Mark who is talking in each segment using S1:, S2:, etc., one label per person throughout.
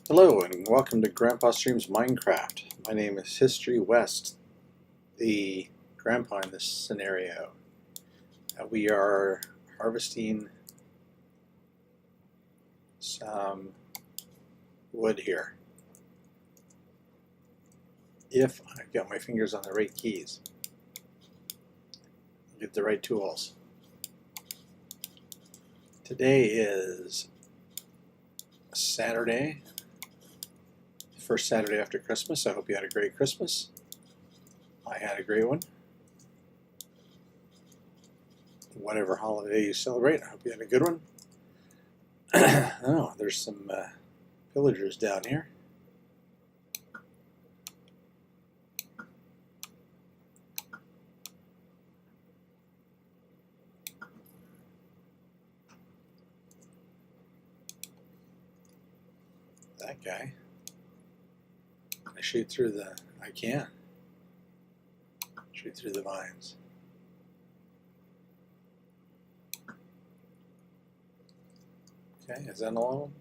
S1: Hello and welcome to Grandpa Streams Minecraft. My name is History West, the grandpa in this scenario. We are harvesting some wood here. If I've got my fingers on the right keys, get the right tools. Today is Saturday, first Saturday after Christmas. I hope you had a great Christmas. I had a great one. Whatever holiday you celebrate, I hope you had a good one. Oh, there's some villagers down here. That guy. I shoot through the... I can. Shoot through the vines. Okay, is that all of them?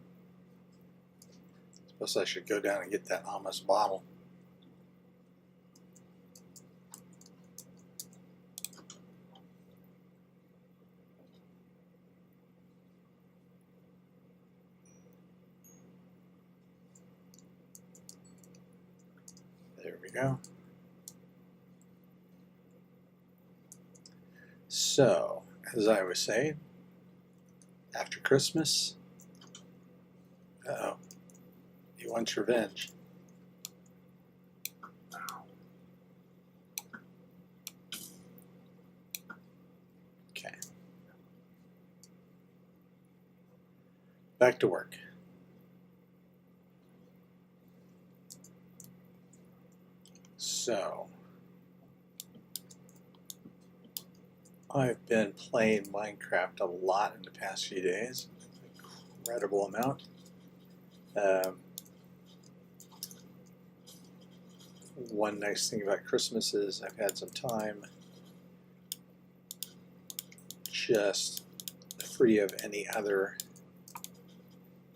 S1: Suppose I should go down and get that Amos bottle. There we go. So, as I was saying, after Christmas, he wants revenge. Okay. Back to work. So, I've been playing Minecraft a lot in the past few days. Incredible amount. One nice thing about Christmas is I've had some time just free of any other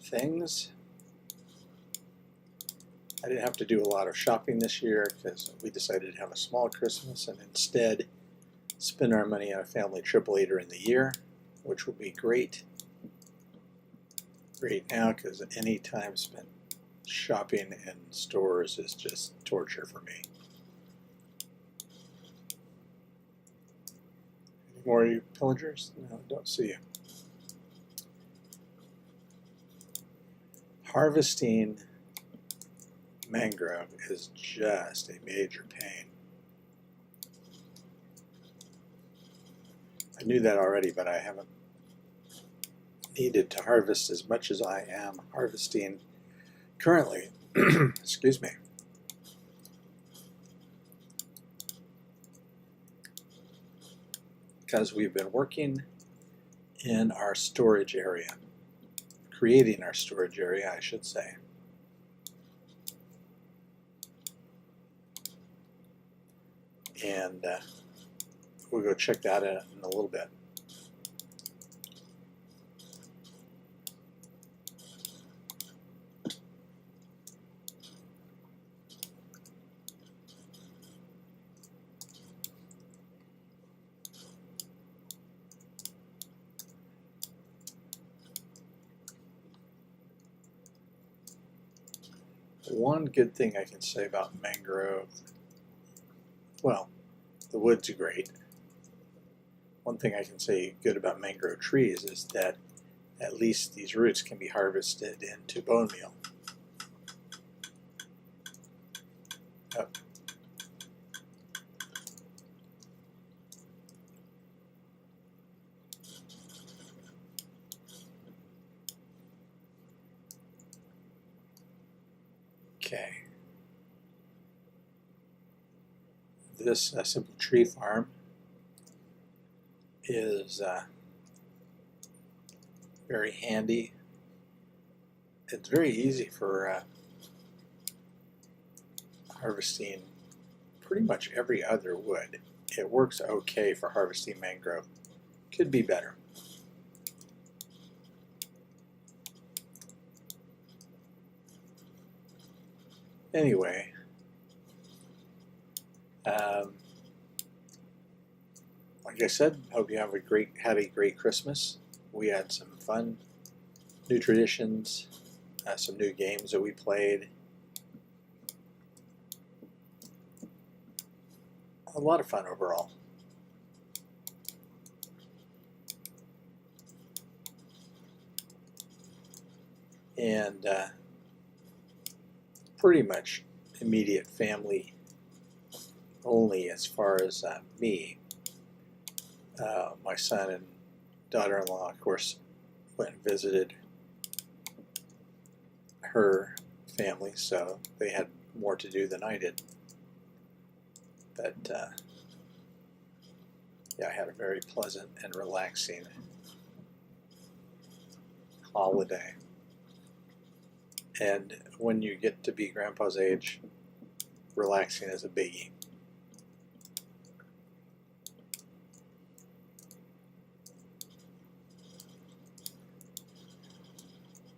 S1: things. I didn't have to do a lot of shopping this year because we decided to have a small Christmas and instead spend our money on a family trip later in the year, which will be great now because any time spent shopping in stores is just torture for me. Any more of you pillagers? No, I don't see you. Harvesting mangrove is just a major pain. I knew that already, but I haven't needed to harvest as much as I am harvesting currently. Excuse me. Because we've been working in our storage area, creating our storage area, I should say. And we'll go check that out in a little bit. One good thing I can say about mangrove, well, the wood's great. One thing I can say good about mangrove trees is that at least these roots can be harvested into bone meal. Oh. Okay. This Simple Tree Farm is very handy. It's very easy for harvesting pretty much every other wood. It works okay for harvesting mangrove. Could be better. Anyway, like I said, hope you have had a great Christmas. We had some fun, new traditions, some new games that we played. A lot of fun overall. And pretty much immediate family only as far as me. My son and daughter-in-law, of course, went and visited her family, so they had more to do than I did. But yeah, I had a very pleasant and relaxing holiday. And when you get to be Grandpa's age, relaxing is a biggie.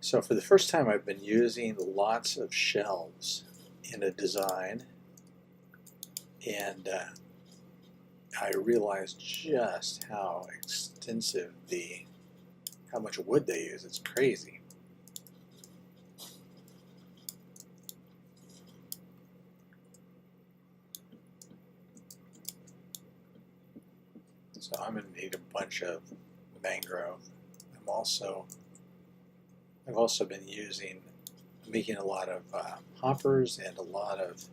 S1: So for the first time, I've been using lots of shelves in a design, and I realized just how extensive how much wood they use. It's crazy. So I'm going to need a bunch of mangrove. I've also been making a lot of hoppers and a lot of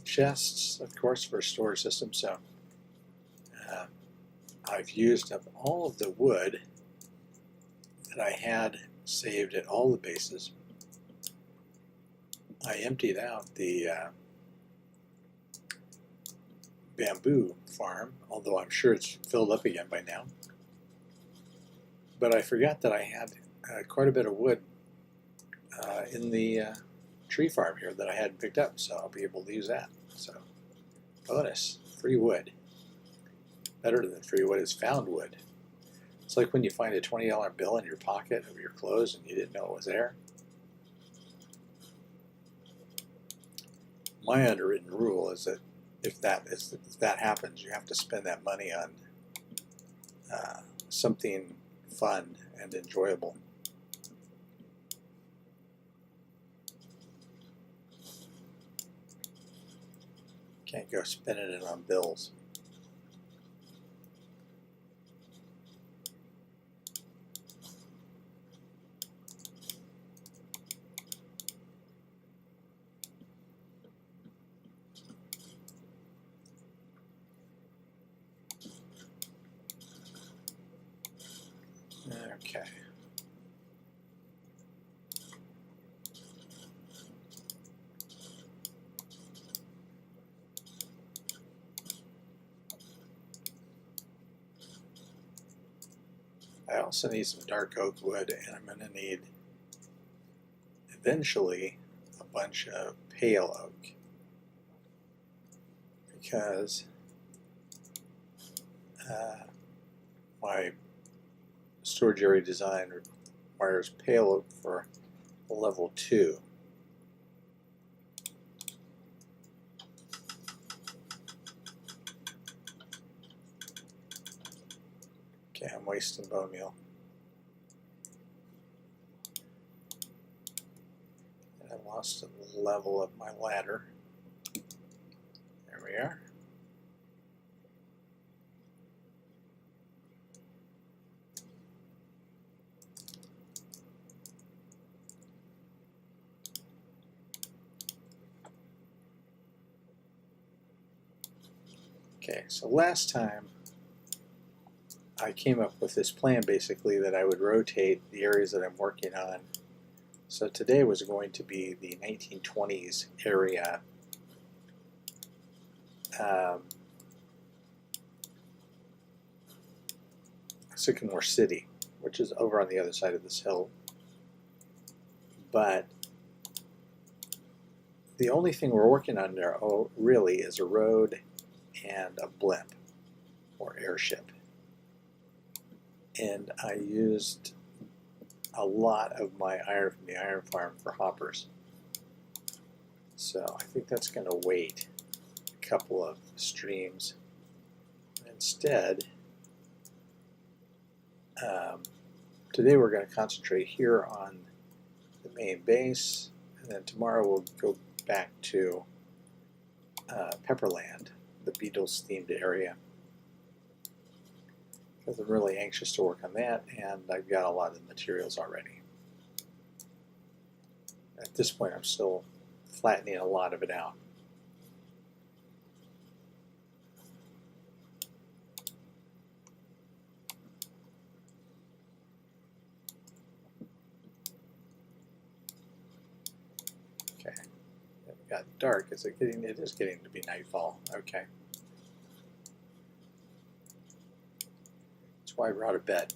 S1: chests, of course, for storage systems. So I've used up all of the wood that I had saved at all the bases. I emptied out the bamboo farm, although I'm sure it's filled up again by now. But I forgot that I had quite a bit of wood in the tree farm here that I hadn't picked up, so I'll be able to use that. So, bonus, free wood. Better than free wood is found wood. It's like when you find a $20 bill in your pocket of your clothes and you didn't know it was there. My unwritten rule is that if that happens, you have to spend that money on something fun and enjoyable. Can't go spending it on bills. Okay. I also need some dark oak wood, and I'm going to need eventually a bunch of pale oak, because my storage area design requires pale oak for level 2. Okay, I'm wasting bone meal. And I lost a level of my ladder. There we are. Okay, so last time I came up with this plan basically that I would rotate the areas that I'm working on. So today was going to be the 1920s area. Sycamore City, which is over on the other side of this hill. But the only thing we're working on there really is a road and a blimp or airship. And I used a lot of my iron from the iron farm for hoppers. So I think that's going to wait a couple of streams. Instead, today we're going to concentrate here on the main base, and then tomorrow we'll go back to Pepperland, the Beatles themed area, because I'm really anxious to work on that, and I've got a lot of the materials already. At this point I'm still flattening a lot of it out. Okay, it got dark. Is it getting? It is getting to be nightfall. Okay. That's why I brought a bed.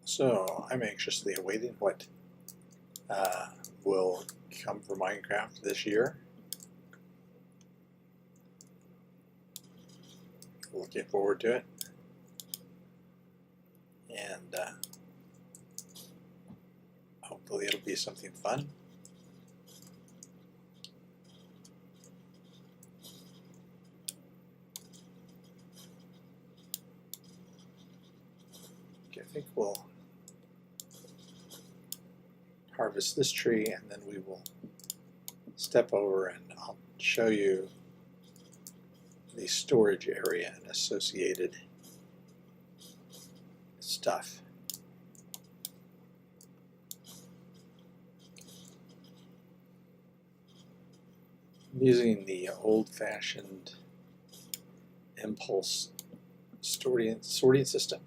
S1: So I'm anxiously awaiting what will come for Minecraft this year. Looking forward to it. And hopefully it'll be something fun. Okay, I think we'll harvest this tree, and then we will step over and I'll show you the storage area and associated stuff. I'm using the old-fashioned impulse sorting system,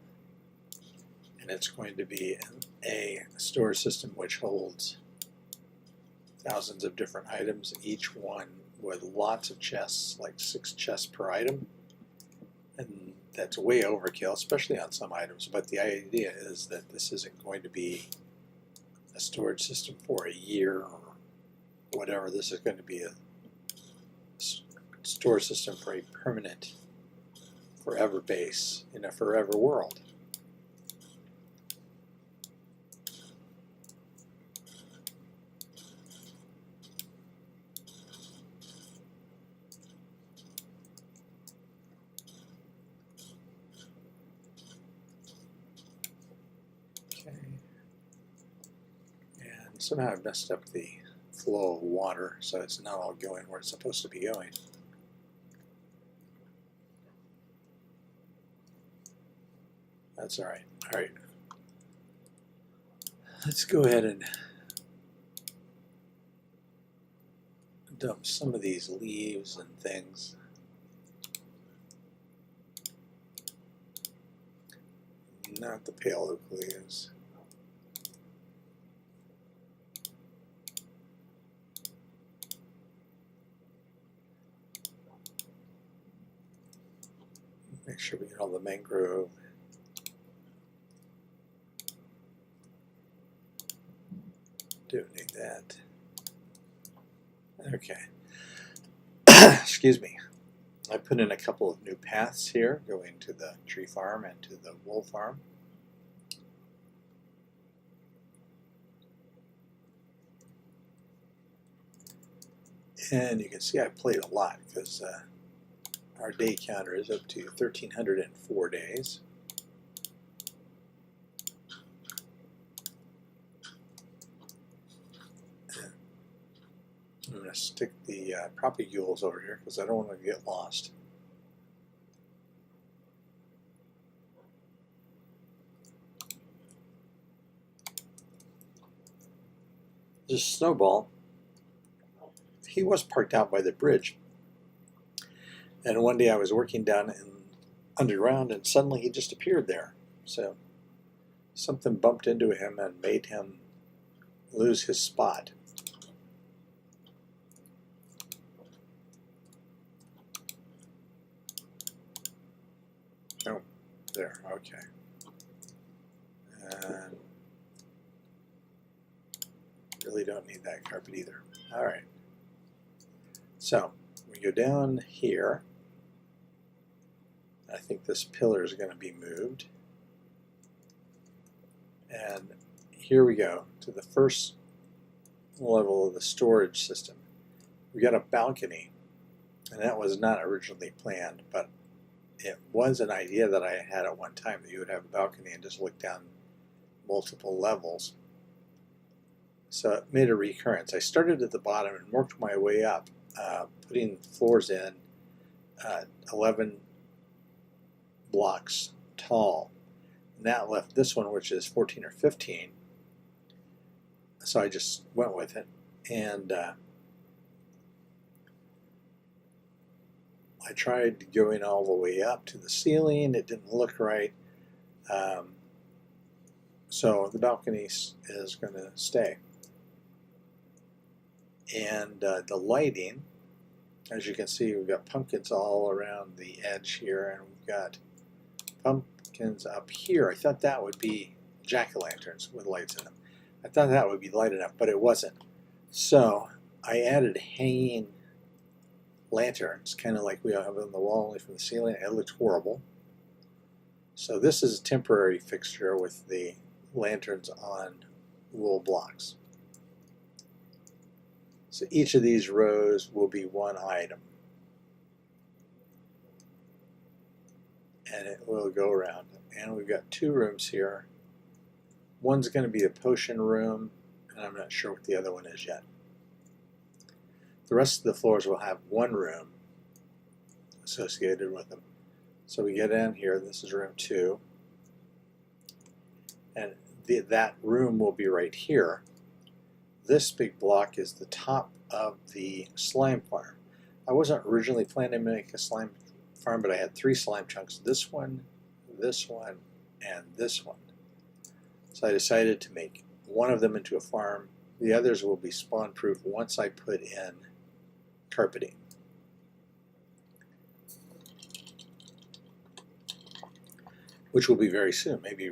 S1: and it's going to be a storage system which holds thousands of different items, each one with lots of chests, like 6 chests per item, and that's way overkill, especially on some items. But the idea is that this isn't going to be a storage system for a year or whatever. This is going to be a storage system for a permanent, forever base in a forever world. Somehow I've messed up the flow of water, so it's not all going where it's supposed to be going. That's all right. All right. Let's go ahead and dump some of these leaves and things. Not the pale oak leaves. Make sure we get all the mangrove. Don't need that. Okay. Excuse me. I put in a couple of new paths here going to the tree farm and to the wool farm. And you can see I played a lot because our day counter is up to 1,304 days. I'm going to stick the propagules over here because I don't want to get lost. This Snowball, he was parked out by the bridge. And one day I was working down in underground and suddenly he just appeared there. So something bumped into him and made him lose his spot. there. Okay. And really don't need that carpet either. All right. So we go down here. I think this pillar is going to be moved. And here we go to the first level of the storage system. We got a balcony, and that was not originally planned, but it was an idea that I had at one time, that you would have a balcony and just look down multiple levels. So it made a recurrence. I started at the bottom and worked my way up, putting floors in 11 blocks tall. And that left this one, which is 14 or 15. So I just went with it. And I tried going all the way up to the ceiling. It didn't look right. So the balcony is going to stay. And the lighting, as you can see, we've got pumpkins all around the edge here, and we've got pumpkins up here. I thought that would be jack-o'-lanterns with lights in them. I thought that would be light enough, but it wasn't. So I added hanging lanterns, kind of like we have on the wall, only from the ceiling. It looked horrible. So this is a temporary fixture with the lanterns on wool blocks. So each of these rows will be one item. And it will go around. And we've got two rooms here. One's going to be a potion room, and I'm not sure what the other one is yet. The rest of the floors will have one room associated with them. So we get in here, this is room 2. And that room will be right here. This big block is the top of the slime farm. I wasn't originally planning to make a slime farm, but I had 3 slime chunks. This one, and this one. So I decided to make one of them into a farm. The others will be spawn proof once I put in carpeting. Which will be very soon, maybe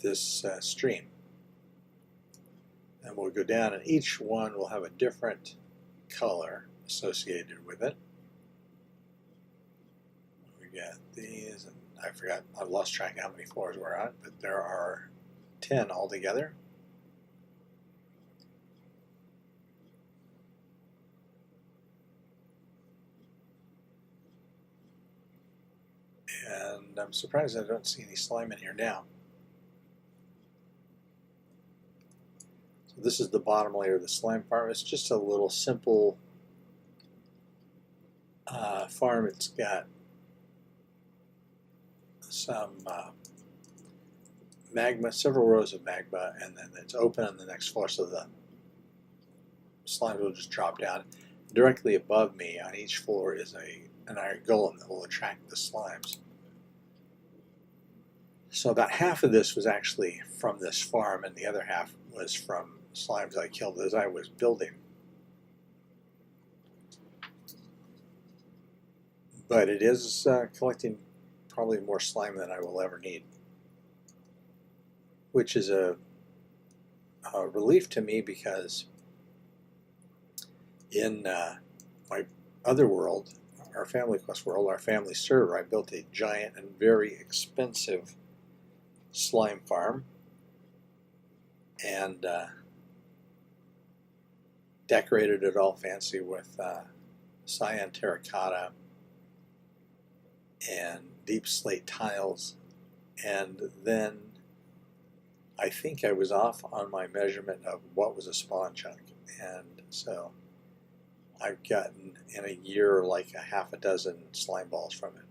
S1: this stream. And we'll go down, and each one will have a different color associated with it. We got these, and I forgot, I lost track of how many floors we're on, but there are 10 altogether. And I'm surprised I don't see any slime in here now. So this is the bottom layer of the slime farm. It's just a little simple farm. It's got some magma, several rows of magma, and then it's open on the next floor, so the slime will just drop down. Directly above me on each floor is an iron golem that will attract the slimes. So about half of this was actually from this farm, and the other half was from slimes I killed as I was building. But it is collecting probably more slime than I will ever need, which is a relief to me, because in my other world, our Family Quest world, our family server, I built a giant and very expensive slime farm, and decorated it all fancy with cyan terracotta and deep slate tiles. And then I think I was off on my measurement of what was a spawn chunk, and so I've gotten in a year like a half a dozen slime balls from it,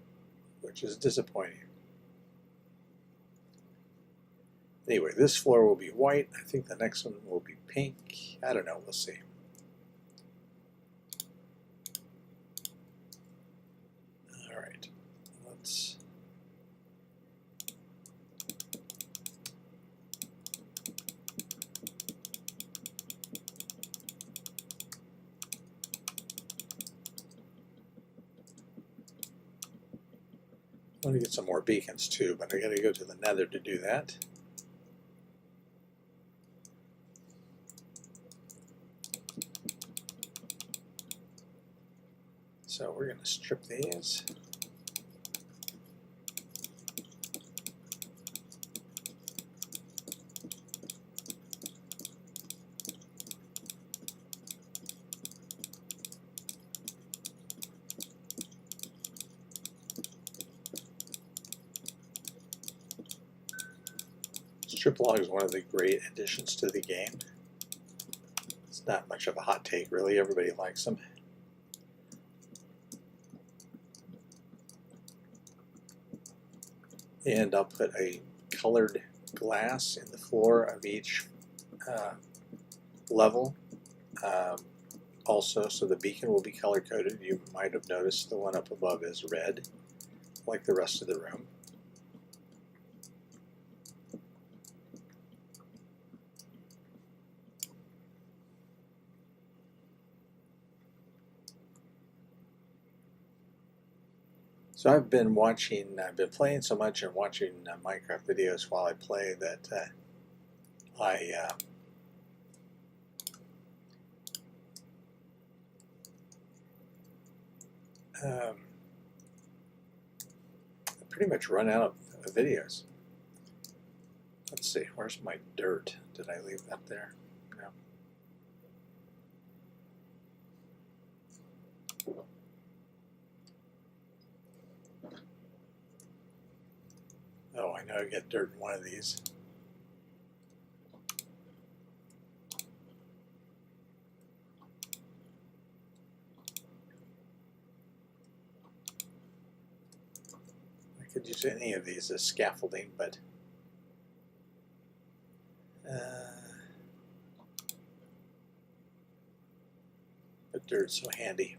S1: which is disappointing. Anyway, this floor will be white. I think the next one will be pink. I don't know, we'll see. All right, let's I want to get some more beacons too, but I got to go to the Nether to do that. So we're going to strip these. Strip log is one of the great additions to the game. It's not much of a hot take, really. Everybody likes them. And I'll put a colored glass in the floor of each level. Also, so the beacon will be color coded. You might have noticed the one up above is red, like the rest of the room. So I've been playing so much and watching Minecraft videos while I play that I pretty much run out of videos. Let's see, where's my dirt? Did I leave that there? No. Oh, I know I get dirt in one of these. I could use any of these as scaffolding, but dirt's so handy.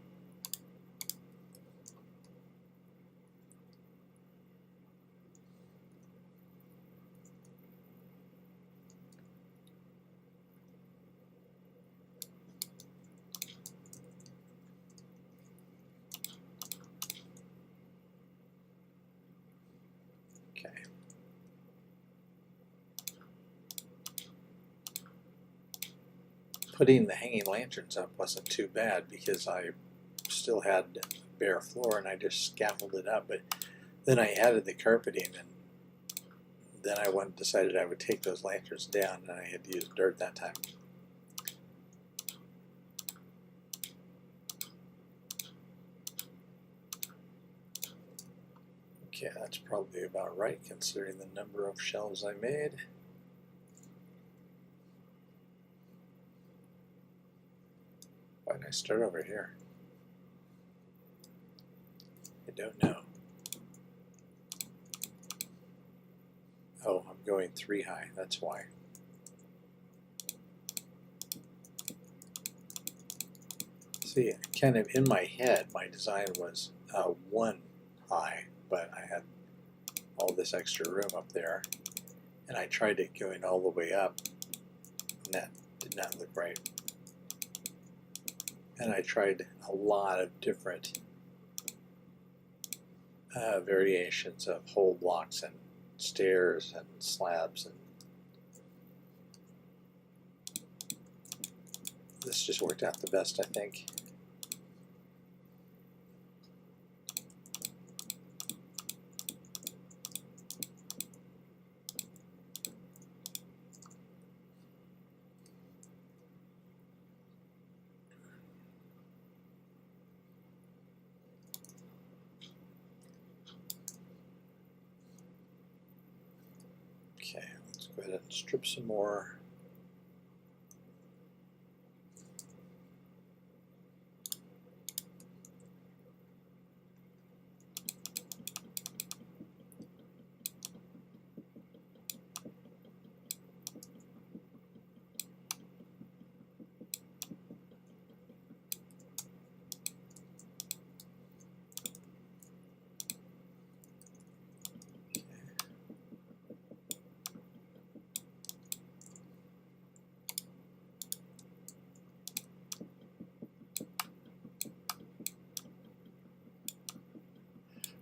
S1: Okay. Putting the hanging lanterns up wasn't too bad because I still had bare floor and I just scaffolded up, but then I added the carpeting and then I decided I would take those lanterns down and I had to use dirt that time. Okay, that's probably about right considering the number of shelves I made. Why did I start over here? I don't know. Oh, I'm going 3 high, that's why. See, kind of in my head, my design was 1 high, but I had all this extra room up there, and I tried it going all the way up, and that did not look right. And I tried a lot of different variations of whole blocks and stairs and slabs, and this just worked out the best, I think. Okay, let's go ahead and strip some more.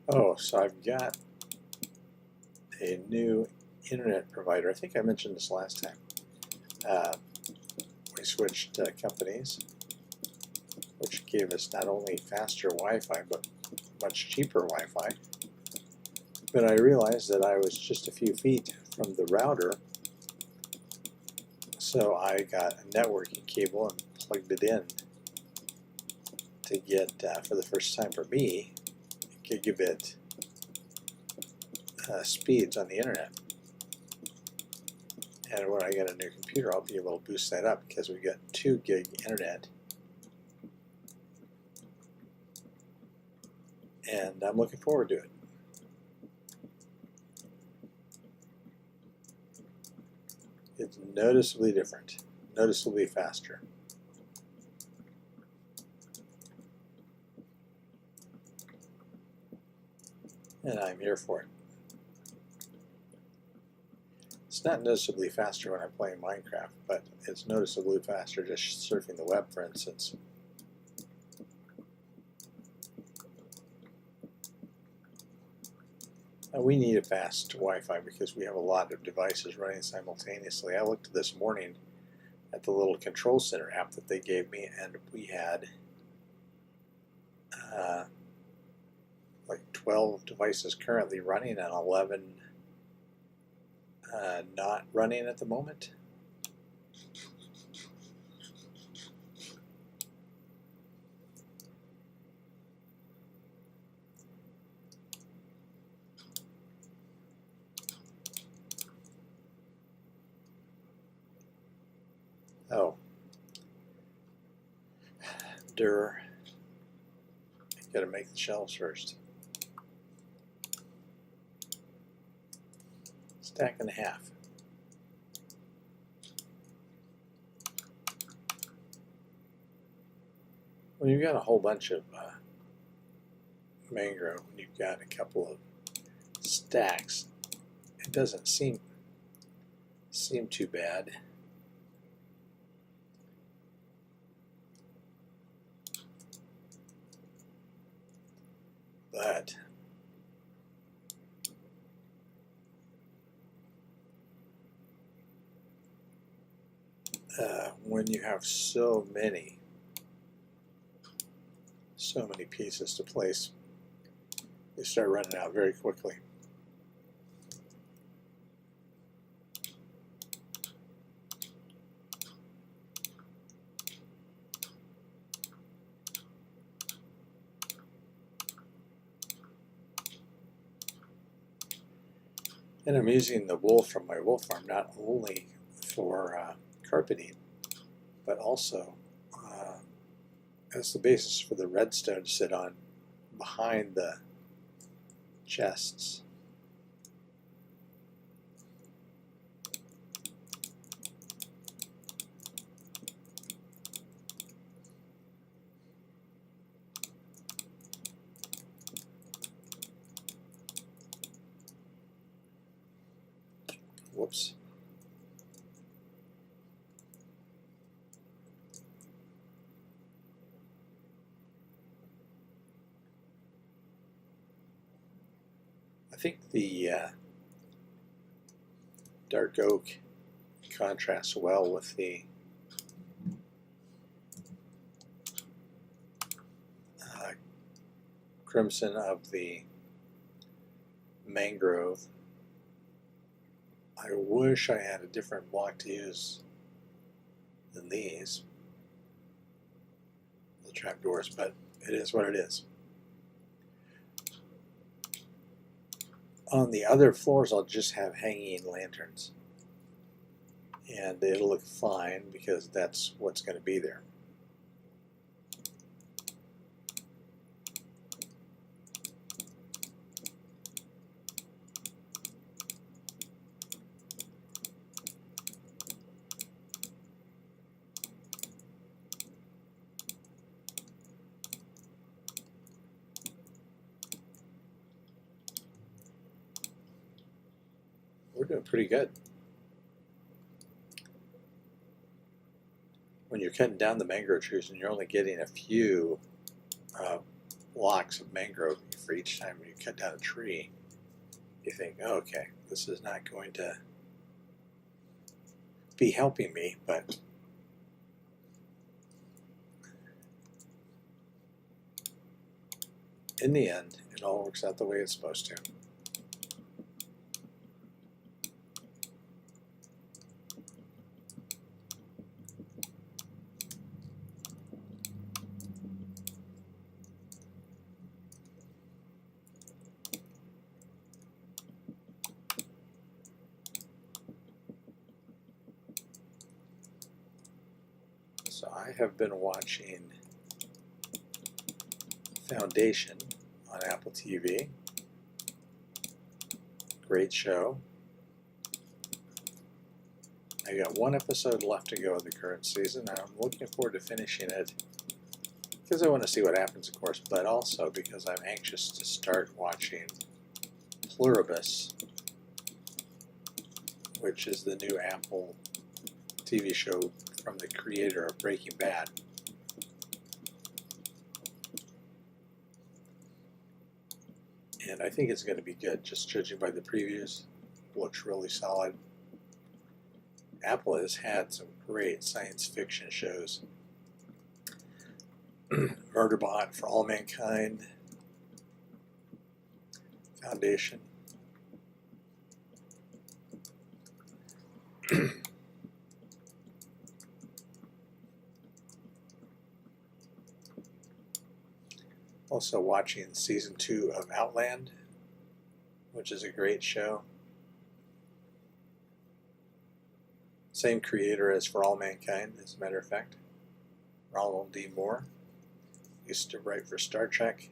S1: Oh, so I've got a new internet provider. I think I mentioned this last time. We switched companies, which gave us not only faster Wi-Fi, but much cheaper Wi-Fi. But I realized that I was just a few feet from the router, so I got a networking cable and plugged it in to get, for the first time for me, gigabit speeds on the internet. And when I get a new computer, I'll be able to boost that up because we've got 2 gig internet. And I'm looking forward to it. It's noticeably different, noticeably faster. And I'm here for it. It's not noticeably faster when I'm playing Minecraft, but it's noticeably faster just surfing the web, for instance. Now we need a fast Wi-Fi because we have a lot of devices running simultaneously. I looked this morning at the little Control Center app that they gave me, and we had like 12 devices currently running and 11 not running at the moment. Oh, gotta make the shelves first. Stack and a half. When you've got a whole bunch of mangrove, when you've got a couple of stacks, it doesn't seem too bad. But when you have so many pieces to place, you start running out very quickly. And I'm using the wool from my wool farm not only for carpeting, but also as the basis for the redstone to sit on behind the chests. Whoops. I think the dark oak contrasts well with the crimson of the mangrove. I wish I had a different block to use than these, the trapdoors, but it is what it is. On the other floors, I'll just have hanging lanterns, and it'll look fine because that's what's going to be there. We're doing pretty good. When you're cutting down the mangrove trees and you're only getting a few blocks of mangrove for each time you cut down a tree, you think, okay, this is not going to be helping me, but in the end, it all works out the way it's supposed to. So I have been watching Foundation on Apple TV. Great show. I got one episode left to go of the current season, and I'm looking forward to finishing it because I want to see what happens, of course, but also because I'm anxious to start watching Pluribus, which is the new Apple TV show from the creator of Breaking Bad. And I think it's going to be good, just judging by the previews. Looks really solid. Apple has had some great science fiction shows. Murderbot, For All Mankind, Foundation. Also watching season 2 of Outland, which is a great show. Same creator as For All Mankind, as a matter of fact. Ronald D. Moore used to write for Star Trek.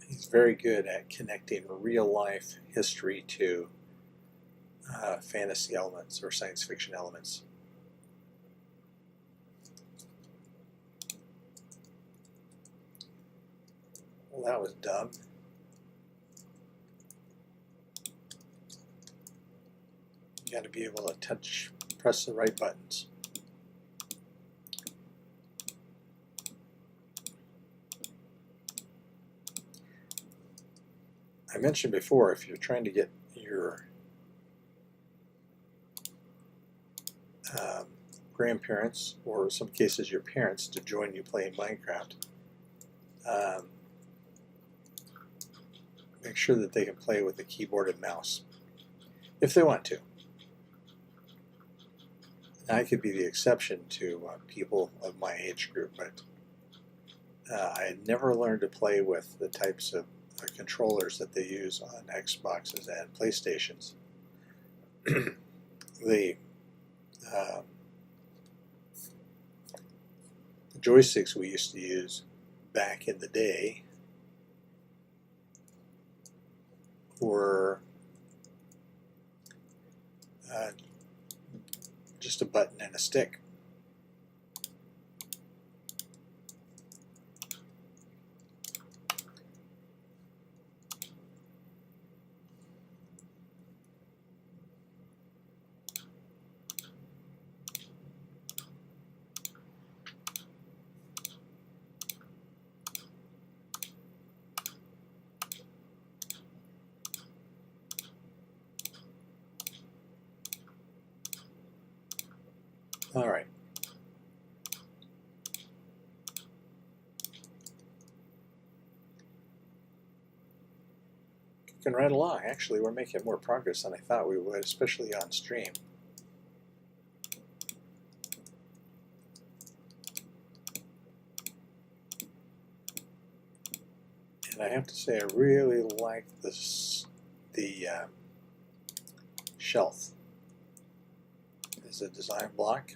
S1: He's very good at connecting real life history to fantasy elements or science fiction elements. Well, that was dumb. You got to be able to press the right buttons. I mentioned before, if you're trying to get your grandparents, or in some cases your parents, to join you playing Minecraft, make sure that they can play with the keyboard and mouse, if they want to. I could be the exception to people of my age group, but I had never learned to play with the types of controllers that they use on Xboxes and PlayStations. The joysticks we used to use back in the day were just a button and a stick. All right. Cooking right along. Actually, we're making more progress than I thought we would, especially on stream. And I have to say, I really like this, the shelf as a design block.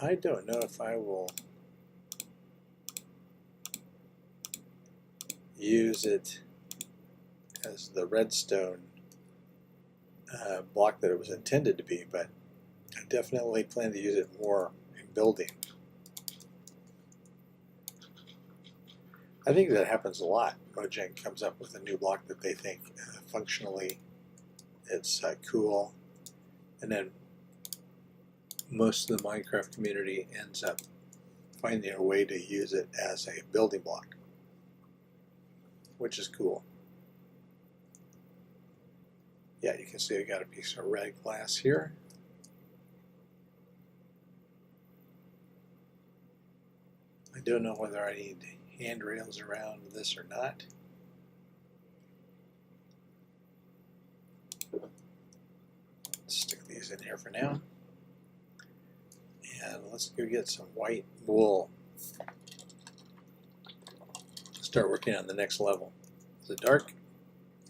S1: I don't know if I will use it as the redstone block that it was intended to be, but I definitely plan to use it more in building. I think that happens a lot. Mojang comes up with a new block that they think functionally it's cool, and then most of the Minecraft community ends up finding a way to use it as a building block, which is cool. Yeah, you can see I got a piece of red glass here. I don't know whether I need handrails around this or not. Let's stick these in here for now. And let's go get some white wool. Start working on the next level. Is it dark?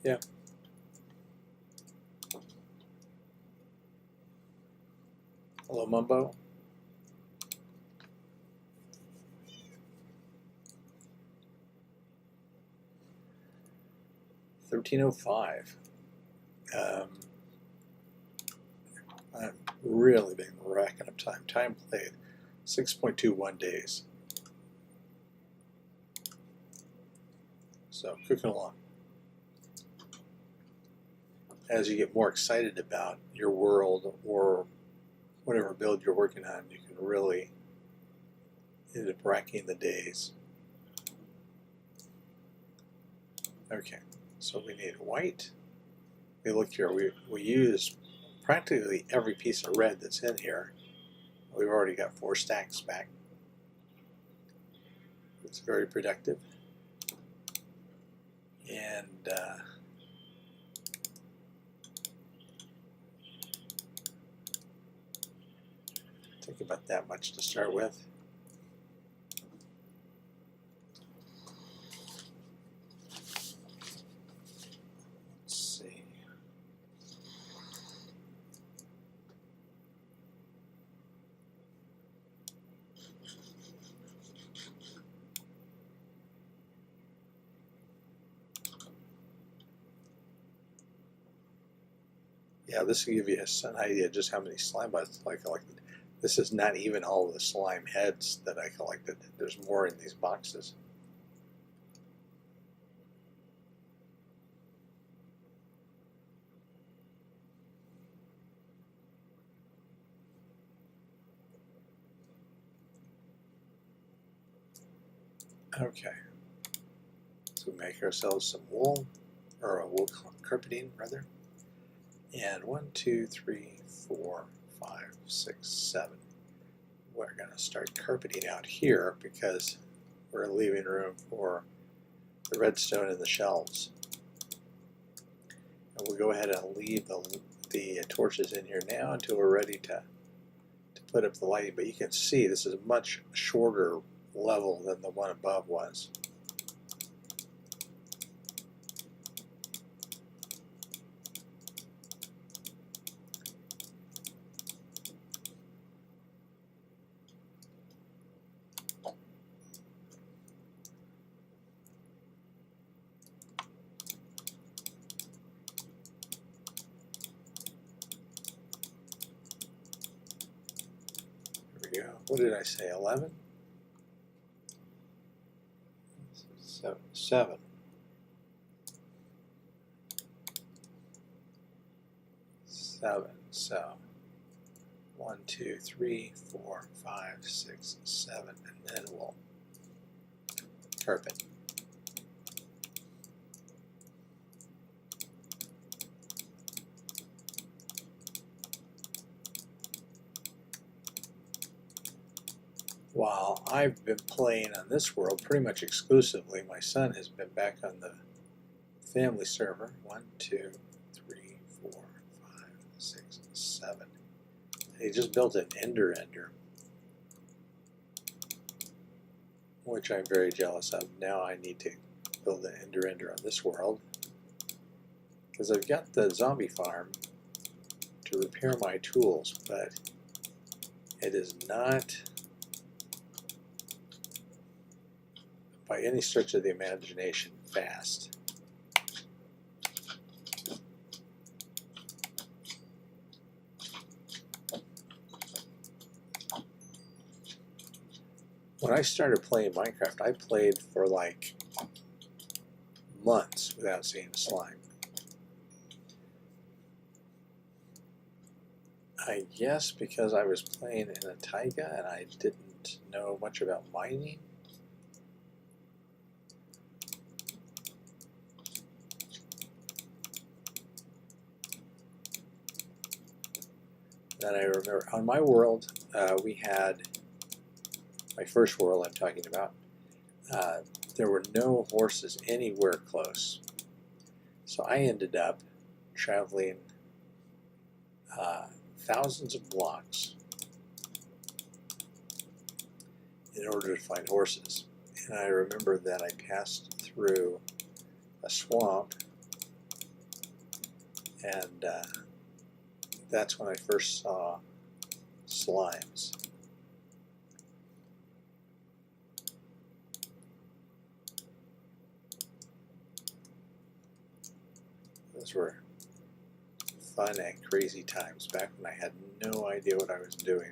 S1: Yeah. Hello, Mumbo. $13:05. I've really been racking up time. Time played 6.21 days. So cooking along. As you get more excited about your world or whatever build you're working on, you can really end up racking the days. Okay, so we need white. We look here, we use practically every piece of red that's in here. We've already got 4 stacks back. It's very productive. And think about that much to start with. Let's see. Yeah, this will give you an idea of just how many slime bots I collected. This is not even all of the slime heads that I collected. There's more in these boxes. Okay, so we make ourselves some wool, or a wool carpeting rather. And 1, 2, 3, 4, 5, 6, 7. We're going to start carpeting out here because we're leaving room for the redstone in the shelves. And we'll go ahead and leave the torches in here now until we're ready to put up the lighting. But you can see this is a much shorter level than the one above was. What did I say, 11? 7. So 1, 2, 3, 4, 5, 6, 7, and then we'll carpet. While I've been playing on this world pretty much exclusively, my son has been back on the family server. 1, 2, 3, 4, 5, 6, 7. He just built an ender, which I'm very jealous of. Now I need to build an ender on this world because I've got the zombie farm to repair my tools, but It is not by any stretch of the imagination fast. When I started playing Minecraft, I played for like months without seeing a slime. I guess because I was playing in a taiga and I didn't know much about mining. Then I remember on my world, we had, my first world I'm talking about, there were no horses anywhere close. So I ended up traveling thousands of blocks in order to find horses. And I remember that I passed through a swamp, and that's when I first saw slimes. Those were fun and crazy times back when I had no idea what I was doing.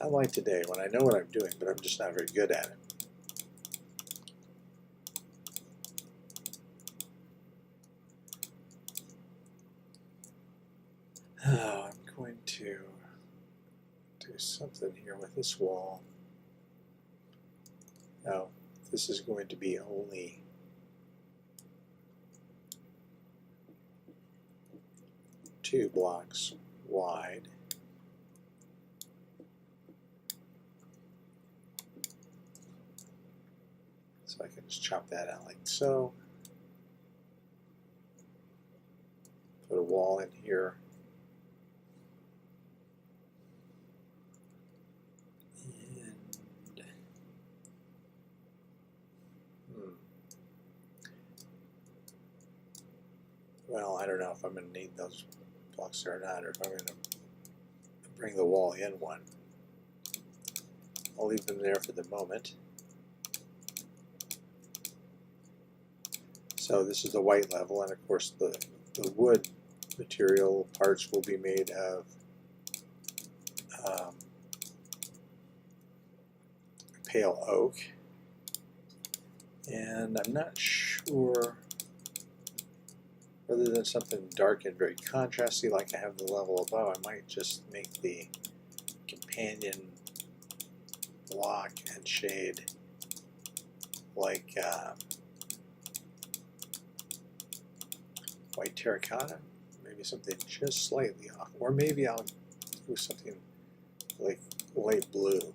S1: Unlike today when I know what I'm doing, but I'm just not very good at it. Oh, I'm going to do something here with this wall. Now, this is going to be only two blocks wide. So I can just chop that out like so. Put a wall in here. Well, I don't know if I'm going to need those blocks or not, or if I'm going to bring the wall in one. I'll leave them there for the moment. So this is the white level, and of course the wood material parts will be made of pale oak. And I'm not sure rather than something dark and very contrasty like I have the level above, I might just make the companion block and shade like white terracotta, maybe something just slightly off, or maybe I'll do something like light blue.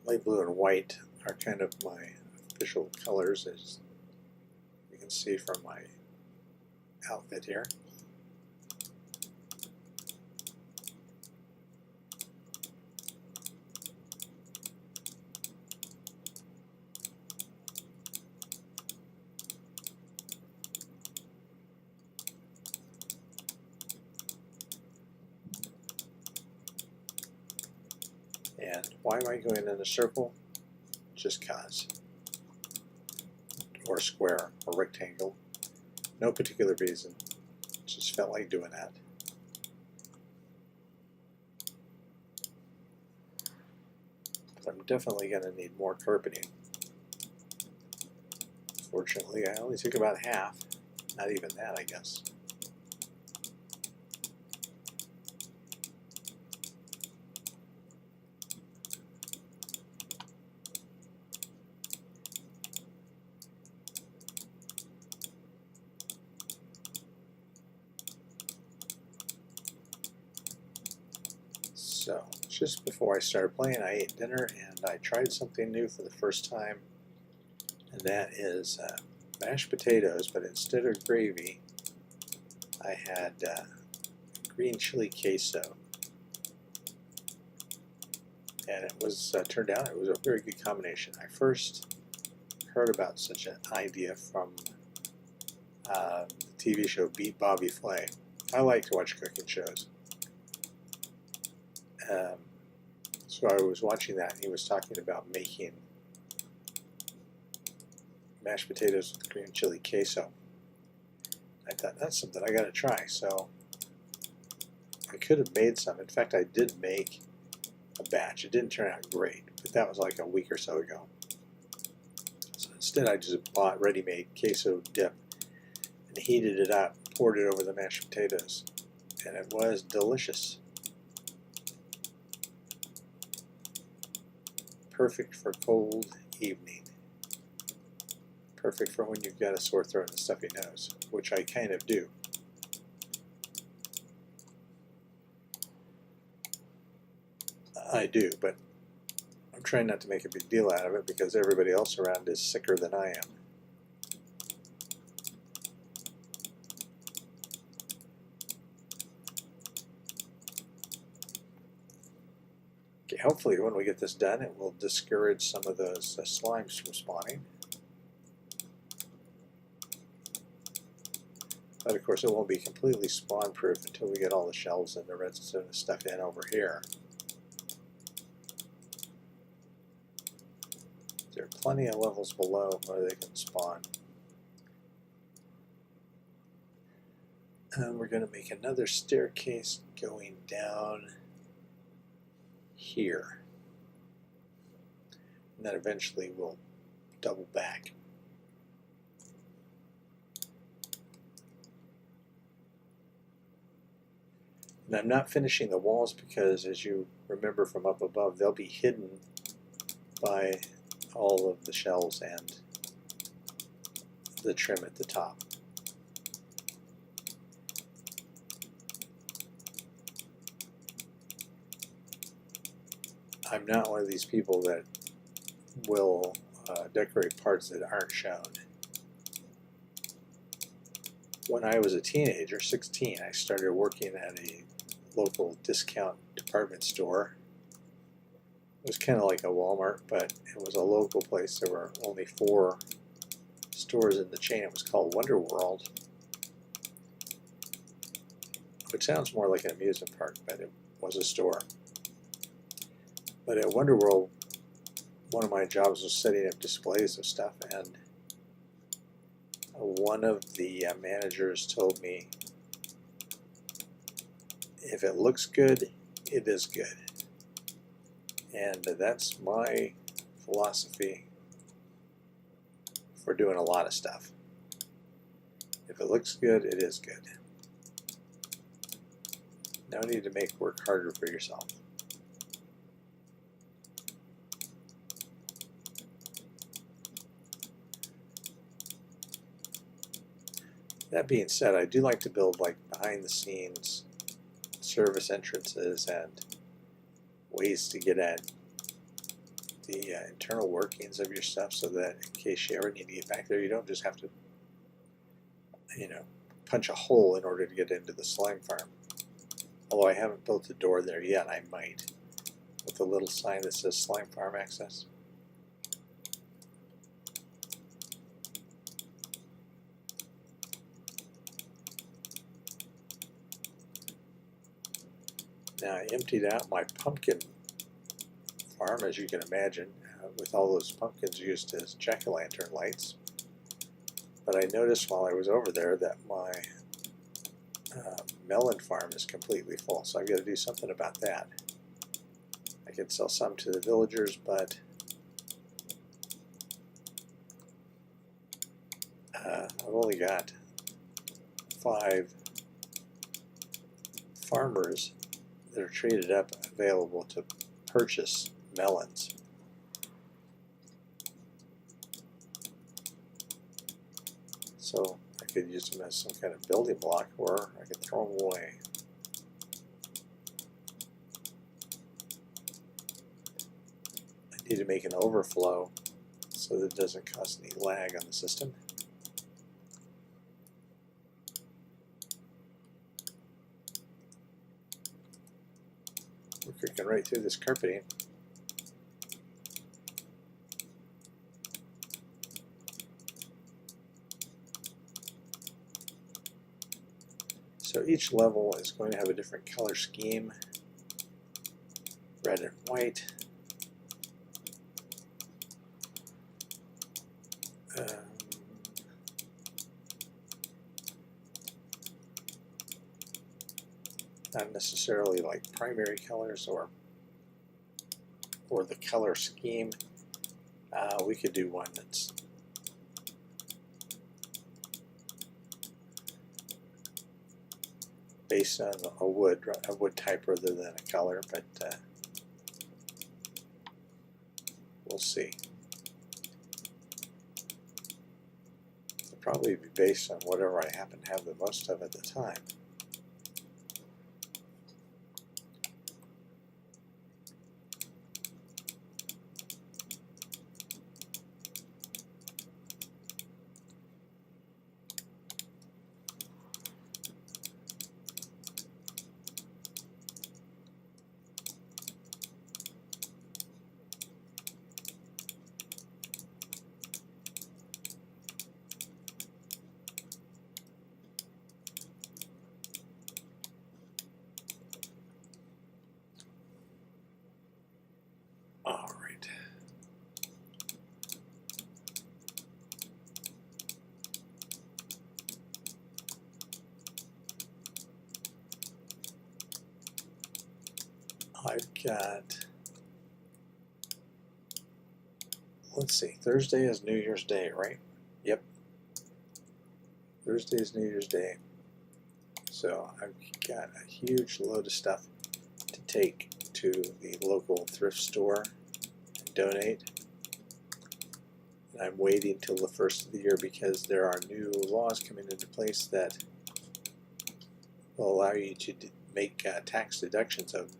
S1: Light blue and white are kind of my official colors, as you can see from my outfit here. And why am I going in a circle? Just cause. Or square, or rectangle. No particular reason. Just felt like doing that. But I'm definitely going to need more carpeting. Fortunately, I only took about half. Not even that, I guess. So, just before I started playing, I ate dinner and I tried something new for the first time, and that is mashed potatoes, but instead of gravy, I had green chili queso. And it was, turned out it was a very good combination. I first heard about such an idea from the TV show Beat Bobby Flay. I like to watch cooking shows. So I was watching that, and he was talking about making mashed potatoes with green chili queso. I thought, that's something I got to try. So I could have made some. In fact, I did make a batch. It didn't turn out great, but that was like a week or so ago. So instead, I just bought ready-made queso dip and heated it up, poured it over the mashed potatoes, and it was delicious. Perfect for cold evening. Perfect for when you've got a sore throat and a stuffy nose, which I kind of do. I do, but I'm trying not to make a big deal out of it because everybody else around is sicker than I am. Okay, hopefully when we get this done, it will discourage some of those slimes from spawning. But of course it won't be completely spawn proof until we get all the shelves and the redstone stuff in over here. There are plenty of levels below where they can spawn. And we're going to make another staircase going down here. And then eventually we'll double back. And I'm not finishing the walls because, as you remember from up above, they'll be hidden by all of the shelves and the trim at the top. I'm not one of these people that will decorate parts that aren't shown. When I was a teenager, 16, I started working at a local discount department store. It was kind of like a Walmart, but it was a local place. There were only 4 stores in the chain. It was called Wonder World, which sounds more like an amusement park, but it was a store. But at Wonder World, one of my jobs was setting up displays of stuff, and one of the managers told me, if it looks good, it is good. And that's my philosophy for doing a lot of stuff. If it looks good, it is good. No need to make work harder for yourself. That being said, I do like to build like behind the scenes service entrances and ways to get at the internal workings of your stuff, so that in case you ever need to get back there, you don't just have to, punch a hole in order to get into the slime farm. Although I haven't built a door there yet, I might, with a little sign that says slime farm access. Now I emptied out my pumpkin farm, as you can imagine, with all those pumpkins used as jack-o'-lantern lights. But I noticed while I was over there that my melon farm is completely full, so I've got to do something about that. I could sell some to the villagers, but I've only got 5 farmers that are traded up available to purchase melons. So I could use them as some kind of building block, or I could throw them away. I need to make an overflow so that it doesn't cause any lag on the system. We're cooking right through this carpeting. So each level is going to have a different color scheme, red and white. Not necessarily like primary colors or the color scheme. We could do one that's based on a wood type rather than a color, but we'll see. It'll probably be based on whatever I happen to have the most of at the time. All right. I've got, let's see, Thursday is New Year's Day, right? Yep. Thursday is New Year's Day. So I've got a huge load of stuff to take to the local thrift store and donate. And I'm waiting till the first of the year because there are new laws coming into place that will allow you to make tax deductions of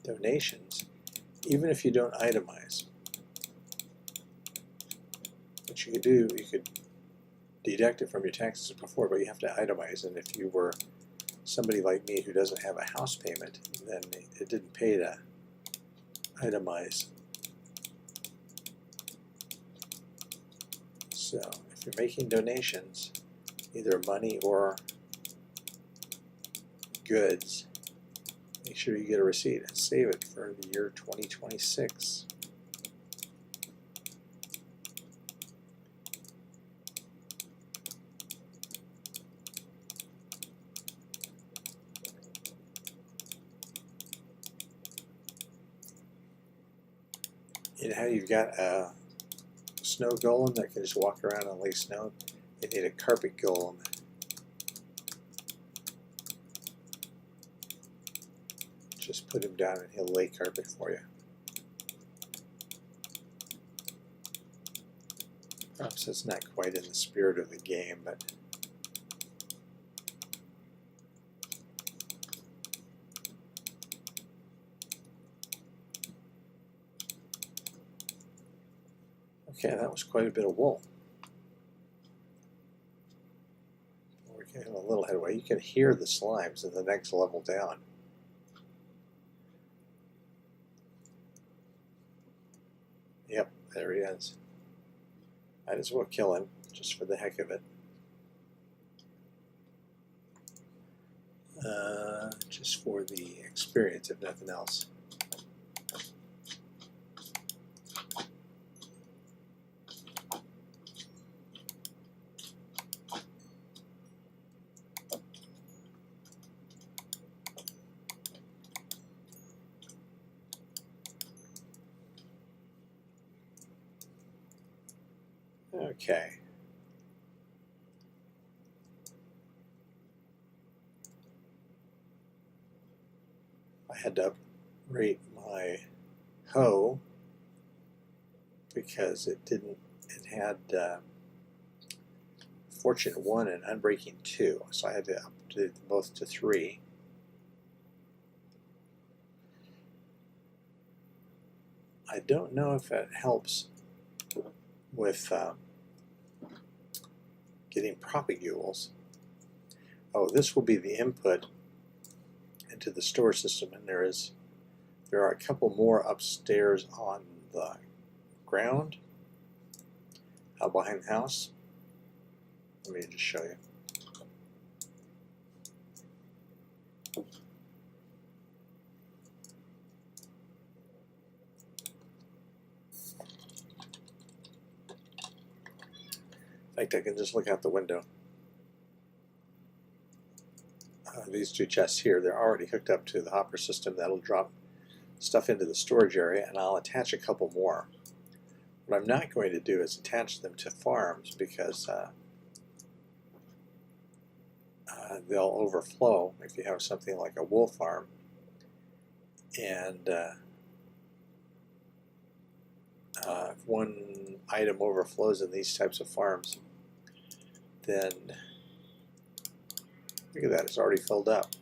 S1: donations, even if you don't itemize. What you could do, you could deduct it from your taxes before, but you have to itemize. And if you were somebody like me who doesn't have a house payment, then it didn't pay to itemize. So if you're making donations, either money or goods, make sure you get a receipt and save it for the year 2026. You know how you've got a snow golem that can just walk around and lay snow? You need a carpet golem. Just put him down and he'll lay carpet for you. Perhaps that's not quite in the spirit of the game, but okay, that was quite a bit of wool. We're getting a little headway. You can hear the slimes in the next level down. Yep, there he is. Might as well kill him, just for the heck of it. Just for the experience, if nothing else. Okay. I had to upgrade my hoe because it had Fortune 1 and Unbreaking 2, so I had to update them both to 3. I don't know if it helps with getting propagules. Oh, this will be the input into the store system, and there are a couple more upstairs on the ground, out behind the house. Let me just show you. In fact, I can just look out the window. These two chests here, they're already hooked up to the hopper system that'll drop stuff into the storage area, and I'll attach a couple more. What I'm not going to do is attach them to farms because they'll overflow if you have something like a wool farm. And if one item overflows in these types of farms, then look at that, it's already filled up.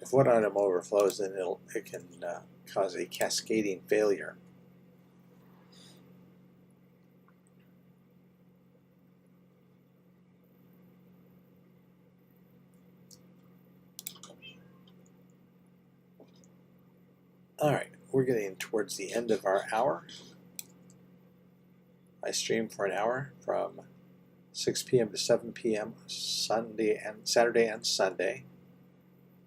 S1: If one item overflows, then it can cause a cascading failure. All right, we're getting towards the end of our hour. I stream for an hour from 6 p.m. to 7 p.m. Saturday and Sunday.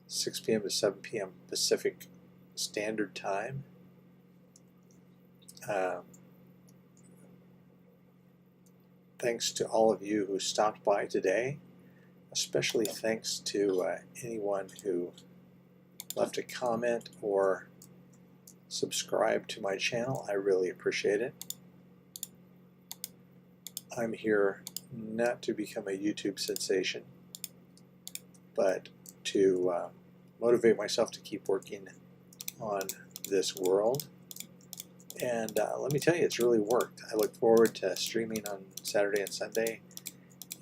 S1: 6 p.m. to 7 p.m. Pacific Standard Time. Thanks to all of you who stopped by today. Especially thanks to anyone who left a comment or subscribed to my channel. I really appreciate it. I'm here not to become a YouTube sensation, but to motivate myself to keep working on this world. And let me tell you, it's really worked. I look forward to streaming on Saturday and Sunday,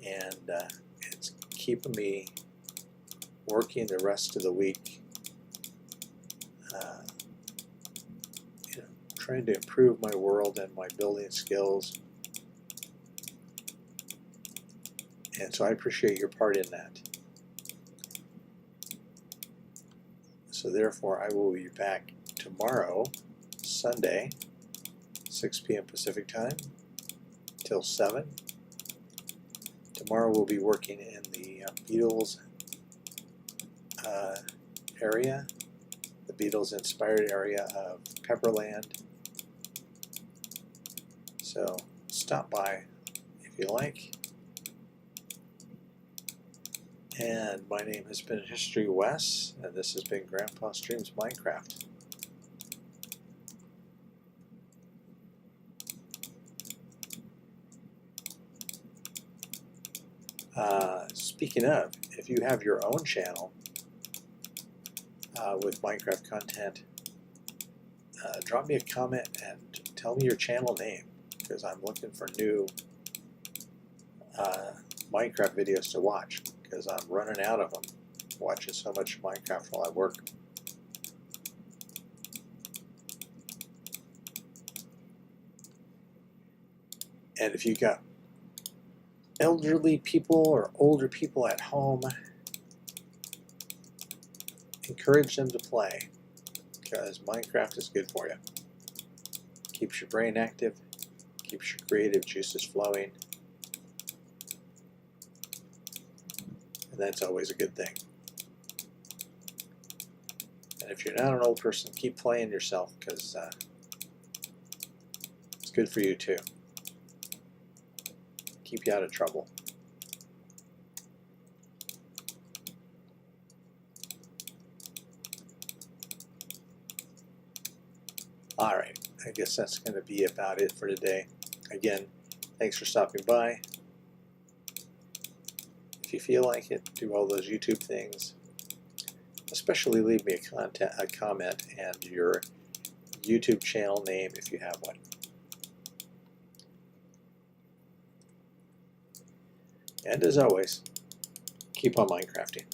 S1: and it's keeping me working the rest of the week, trying to improve my world and my building skills. And so I appreciate your part in that. So therefore, I will be back tomorrow, Sunday, 6 p.m. Pacific Time, till 7. Tomorrow we'll be working in the Beatles area, the Beatles-inspired area of Pepperland. So stop by if you like. And my name has been History Wes, and this has been Grandpa Streams Minecraft. Speaking of, if you have your own channel with Minecraft content, drop me a comment and tell me your channel name, because I'm looking for new Minecraft videos to watch, because I'm running out of them, watching so much Minecraft while I work. And if you got elderly people or older people at home, encourage them to play, because Minecraft is good for you. Keeps your brain active, keeps your creative juices flowing, and that's always a good thing. And if you're not an old person, keep playing yourself, because it's good for you too. Keep you out of trouble. Alright, I guess that's going to be about it for today. Again, thanks for stopping by. If you feel like it, do all those YouTube things. Especially leave me a comment and your YouTube channel name if you have one. And as always, keep on Minecrafting.